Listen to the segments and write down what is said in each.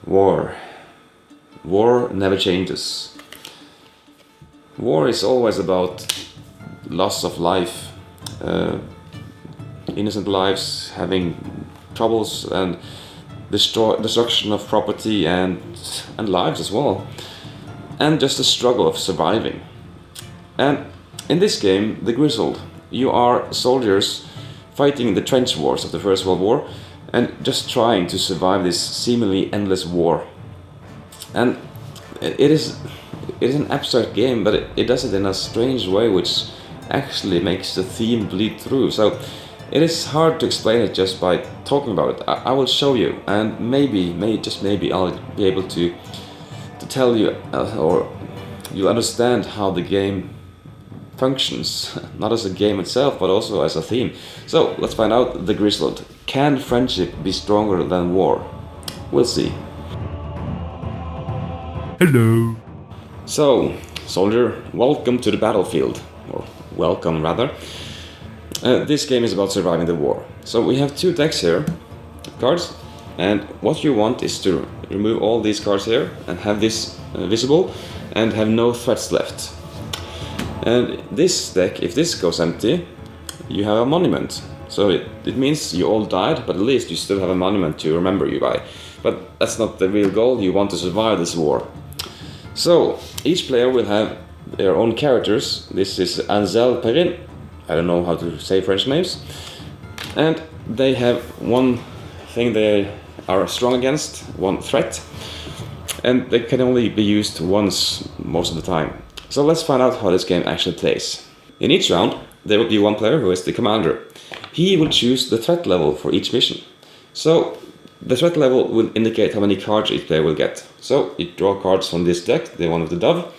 War. War never changes. War is always about loss of life, innocent lives having troubles, and destruction of property and lives as well, and just a struggle of surviving. And in this game, the Grizzled, you are soldiers fighting the trench wars of the First World War and just trying to survive this seemingly endless war. And it is an abstract game, but it does it in a strange way which actually makes the theme bleed through. So it is hard to explain it just by talking about it. I will show you, and maybe just maybe I'll be able to tell you, or you'll understand how the game functions, not as a game itself, but also as a theme. So let's find out the Grizzled. Can friendship be stronger than war? We'll see. Hello. So, soldier, welcome to the battlefield, or welcome rather. This game is about surviving the war. So we have two decks here, cards, and what you want is to remove all these cards here and have this visible and have no threats left. And this deck, if this goes empty, you have a monument. So it means you all died, but at least you still have a monument to remember you by. But that's not the real goal, you want to survive this war. So each player will have their own characters. This is Ansel Perrin, I don't know how to say French names. And they have one thing they are strong against, one threat. And they can only be used once most of the time. So let's find out how this game actually plays. In each round, there will be one player who is the commander. He will choose the threat level for each mission. So the threat level will indicate how many cards each player will get. So you draw cards from this deck, the one with the dove.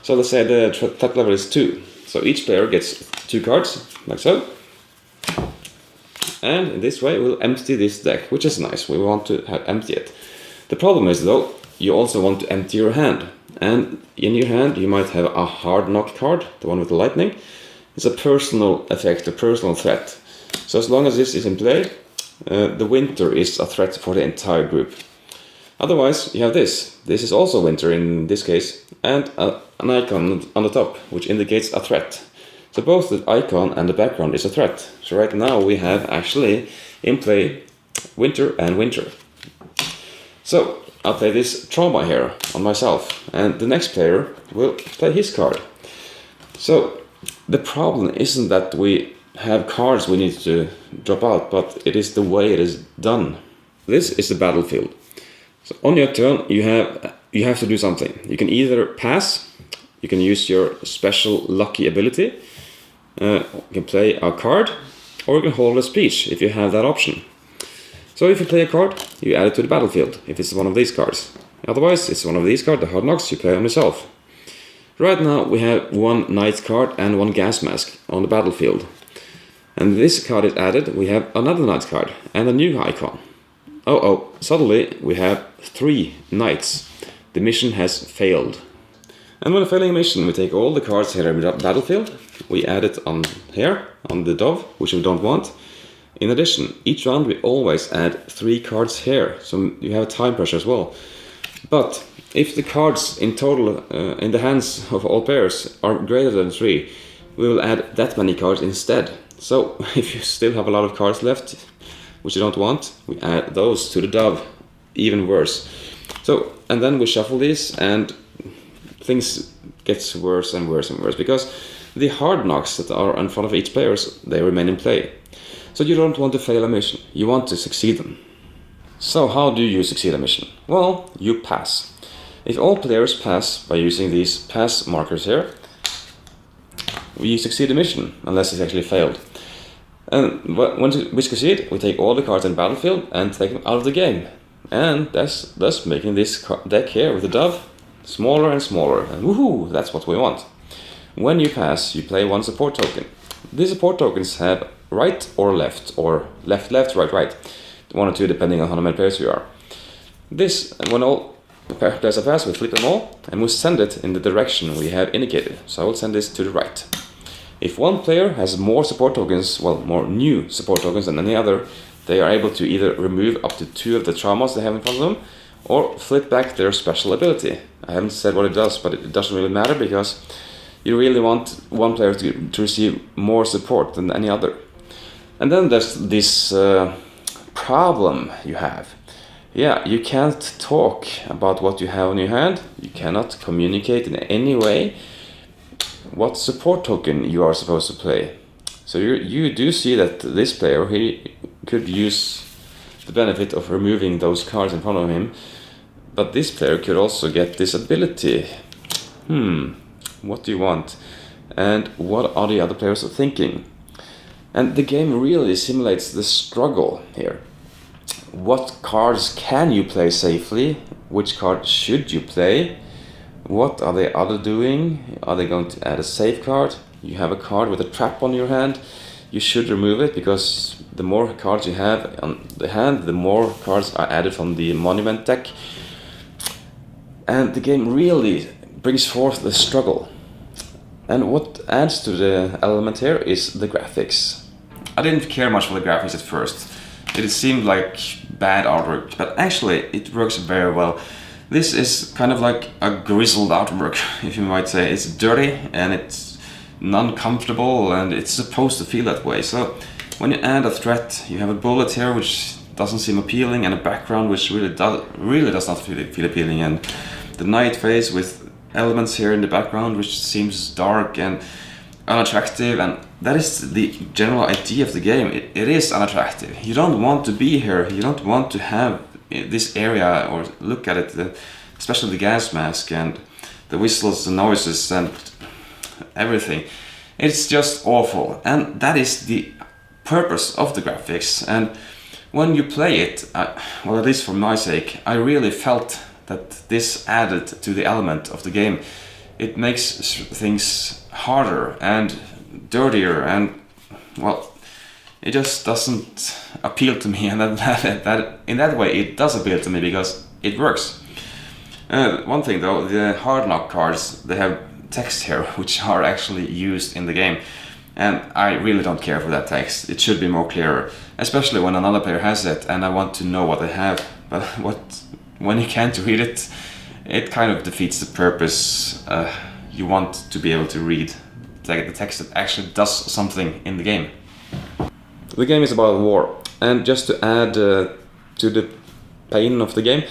So let's say the threat level is 2. So each player gets 2 cards, like so. And in this way we'll empty this deck, which is nice. We want to empty it. The problem is though, you also want to empty your hand. And in your hand you might have a hard knock card, the one with the lightning. It's a personal effect, a personal threat. So as long as this is in play, the winter is a threat for the entire group. Otherwise you have this. This is also winter in this case, and an icon on the top which indicates a threat. So both the icon and the background is a threat. So right now we have actually in play winter and winter. So I'll play this trauma here on myself, and the next player will play his card. So the problem isn't that we have cards we need to drop out, but it is the way it is done. This is the battlefield. So on your turn you have to do something. You can either pass, you can use your special lucky ability, you can play a card, or you can hold a speech if you have that option. So if you play a card, you add it to the battlefield, if it's one of these cards. Otherwise, it's one of these cards, the hard knocks, you play on yourself. Right now we have one knight card and one gas mask on the battlefield. And this card is added, we have another knight card and a new icon. Suddenly we have 3 knights. The mission has failed. And when failing a mission, we take all the cards here in the battlefield, we add it on here, on the dove, which we don't want. In addition, each round we always add 3 cards here, so you have a time pressure as well. But if the cards in total in the hands of all players are greater than 3, we will add that many cards instead. So if you still have a lot of cards left, which you don't want, we add those to the dove, even worse. So, and then we shuffle these and things gets worse and worse and worse, because the hard knocks that are in front of each player, they remain in play. So you don't want to fail a mission, you want to succeed them. So how do you succeed a mission? Well, you pass. If all players pass by using these pass markers here, we succeed the mission, unless it's actually failed. And when we succeed, we take all the cards in the battlefield and take them out of the game. And that's thus making this deck here with the dove smaller and smaller. And woohoo, that's what we want. When you pass, you play one support token. These support tokens have right or left, right. 1 or 2 depending on how many players you are. This, when all There's a pass, we flip them all, and we send it in the direction we have indicated. So I will send this to the right. If one player has more support tokens, well, more new support tokens than any other, they are able to either remove up to 2 of the traumas they have in front of them, or flip back their special ability. I haven't said what it does, but it doesn't really matter, because you really want one player to receive more support than any other. And then there's this problem you have. Yeah, you can't talk about what you have on your hand. You cannot communicate in any way what support token you are supposed to play. So you do see that this player, he could use the benefit of removing those cards in front of him, but this player could also get this ability. What do you want? And what are the other players thinking? And the game really simulates the struggle here. What cards can you play safely? Which card should you play? What are the other doing? Are they going to add a safe card? You have a card with a trap on your hand. You should remove it, because the more cards you have on the hand, the more cards are added from the monument deck. And the game really brings forth the struggle. And what adds to the element here is the graphics. I didn't care much for the graphics at first. It seemed like bad artwork, but actually it works very well. This is kind of like a grizzled artwork, if you might say. It's dirty and it's non-comfortable, and it's supposed to feel that way. So when you add a threat, you have a bullet here which doesn't seem appealing, and a background which really does not feel appealing, and the night phase with elements here in the background which seems dark and unattractive, and that is the general idea of the game. It is unattractive. You don't want to be here. You don't want to have this area or look at it, especially the gas mask and the whistles and noises and everything. It's just awful, and that is the purpose of the graphics. And when you play it, well, at least for my sake, I really felt that this added to the element of the game. It makes things harder and dirtier, and well, it just doesn't appeal to me. And that in that way it does appeal to me, because it works. One thing though, the hard knock cards, they have text here which are actually used in the game, and I really don't care for that text. It should be more clearer, especially when another player has it and I want to know what they have. But when you can't read it, it kind of defeats the purpose. You want to be able to read the text that actually does something in the game. The game is about war, and just to add to the pain of the game,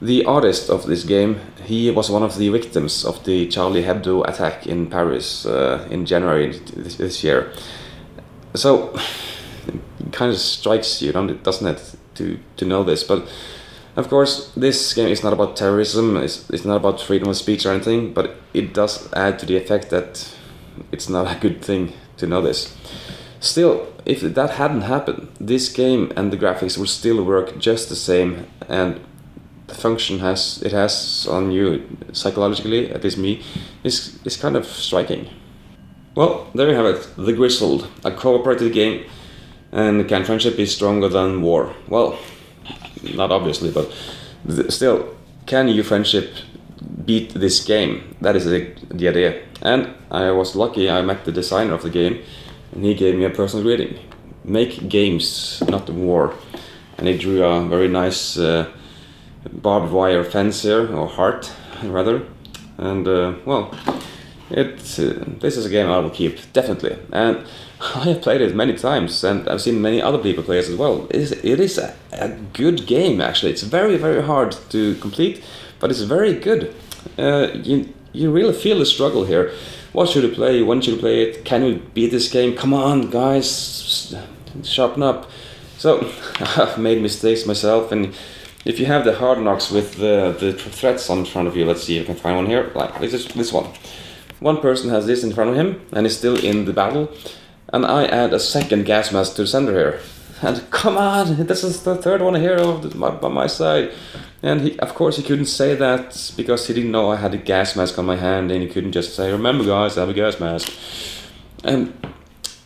the artist of this game, he was one of the victims of the Charlie Hebdo attack in Paris in January this year. So it kind of strikes you, doesn't it, to know this? But of course, this game is not about terrorism, it's not about freedom of speech or anything, but it does add to the effect that it's not a good thing to know this. Still, if that hadn't happened, this game and the graphics would still work just the same, and the function it has on you psychologically, at least me, is kind of striking. Well, there you have it, The Grizzled, a cooperative game, and can friendship be stronger than war? Well, not obviously, but still, can your friendship beat this game? That is the idea. And I was lucky, I met the designer of the game, and he gave me a personal greeting. Make games, not war. And he drew a very nice barbed wire fence here, or heart rather. And well, this is a game I will keep, definitely. And I have played it many times, and I've seen many other people play it as well. It is a good game, actually. It's very, very hard to complete, but it's very good. You really feel the struggle here. What should you play? When should you play it? Can we beat this game? Come on, guys, sharpen up. So I've made mistakes myself, and if you have the hard knocks with the threats on front of you, let's see if I can find one here. Like this one. One person has this in front of him and is still in the battle, and I add a second gas mask to the center here. And come on, this is the third one here by my side. And of course he couldn't say that because he didn't know I had a gas mask on my hand, and he couldn't just say, remember guys, I have a gas mask. And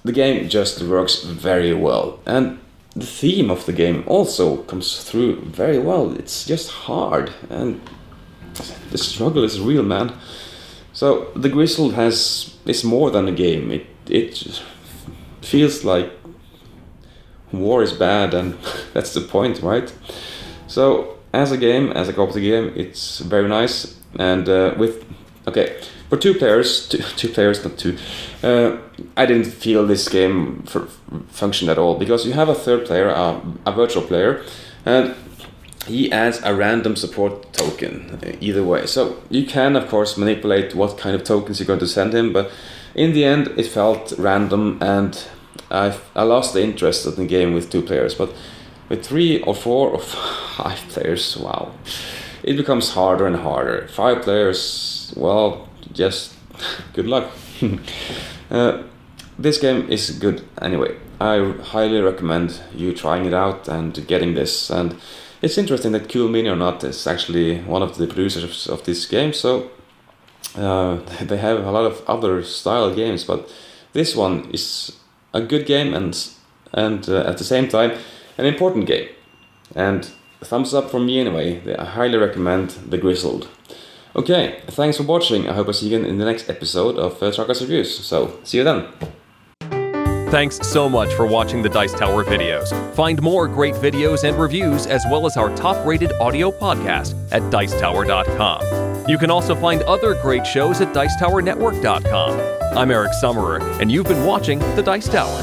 the game just works very well. And the theme of the game also comes through very well. It's just hard, and the struggle is real, man. So the Grizzled is more than a game. It feels like war is bad, and that's the point, right? So as a game, as a cooperative game, it's very nice. And for two players, not two. I didn't feel this game functioned at all, because you have a third player, a virtual player, and he adds a random support token either way. So you can, of course, manipulate what kind of tokens you're going to send him, but in the end it felt random, and I lost the interest in the game with two players. But with 3 or 4 or 5 players, wow, it becomes harder and harder. 5 players, well, just good luck. This game is good anyway. I highly recommend you trying it out and getting this. And it's interesting that Cool Mini or Not is actually one of the producers of this game. So they have a lot of other style games, but this one is a good game and at the same time an important game. And thumbs up from me anyway. I highly recommend the Grizzled. Okay, thanks for watching. I hope I see you again in the next episode of Truckers Reviews. So, see you then. Thanks so much for watching the Dice Tower videos. Find more great videos and reviews, as well as our top-rated audio podcast at Dicetower.com. You can also find other great shows at DicetowerNetwork.com. I'm Eric Summerer, and you've been watching The Dice Tower.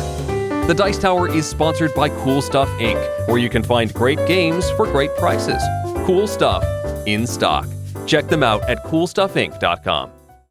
The Dice Tower is sponsored by Cool Stuff Inc., where you can find great games for great prices. Cool stuff in stock. Check them out at CoolStuffInc.com.